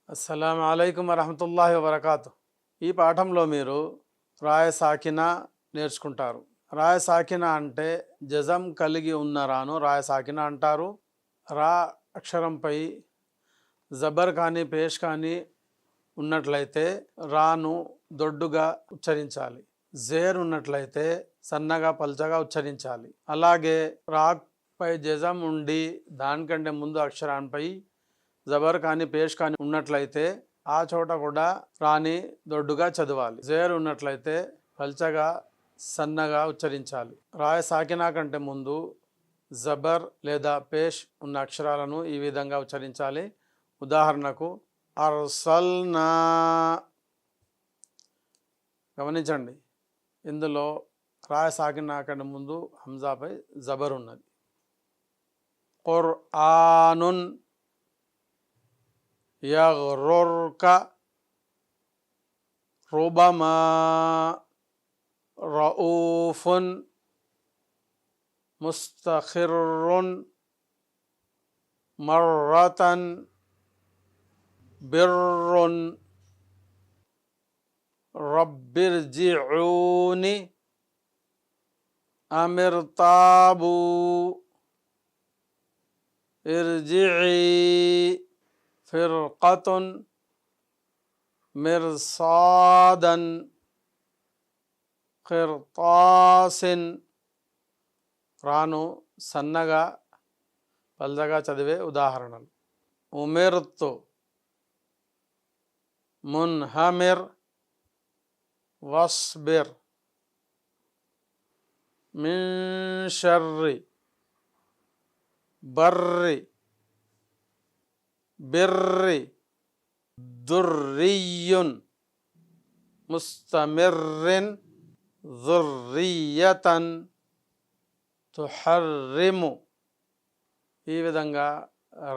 అస్సలాము అలైకుం వరహమతుల్లాహి వబర్కాతు. ఈ పాఠంలో మీరు రాయ సాకిన నేర్చుకుంటారు. రాయ సాకిన అంటే జజం కలిగి ఉన్న రాను రాయ సాకిన అంటారు. రా అక్షరంపై జబర్ కానీ పేష్ కానీ ఉన్నట్లయితే రాను దొడ్డుగా ఉచ్చరించాలి. జేర్ ఉన్నట్లయితే సన్నగా పల్చగా ఉచ్చరించాలి. అలాగే రాపై జజం ఉండి దానికంటే ముందు అక్షరాన్పై జబర్ కానీ పేష్ కానీ ఉన్నట్లయితే ఆ చోట కూడా రాని దొడ్డుగా చదవాలి. జేర్ ఉన్నట్లయితే పల్చగా సన్నగా ఉచ్చరించాలి. రాయ సాకినా కంటే ముందు జబర్ లేదా పేష్ ఉన్న అక్షరాలను ఈ విధంగా ఉచ్చరించాలి. ఉదాహరణకు అర్సల్నా. గమనించండి, ఇందులో రాయ సాకినా కంటే ముందు హంజాపై జబర్ ఉన్నది. ఖుర్ఆనున్ యగ్రుర్క రుబమా రఊఫున్ ముస్తఖిర్రున్ మర్రతన్ బిర్రున్ రబ్బిర్జిఊని అమిర్తాబు ఇర్జిఈ ఫిర్కతున్ మిర్సాదన్ ఖిర్తాసిన్. రాను సన్నగా పల్చగా చదివే ఉదాహరణలు: ఉమిర్తు మున్హమిర్ వస్బిర్ మిన్ షర్రి బర్రి బిర్రి దుర్రియున్ ముస్తమిర్రిన్ దుర్రియతన్ తుహర్రిము. ఈ విధంగా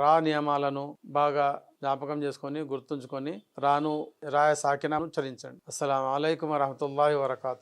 రా నియమాలను బాగా జ్ఞాపకం చేసుకొని గుర్తుంచుకొని రాను రాయ సాకినాను ఉచ్చరించండి. అస్సలాము అలైకుం వరహమతుల్లాహి వబర్కాతు.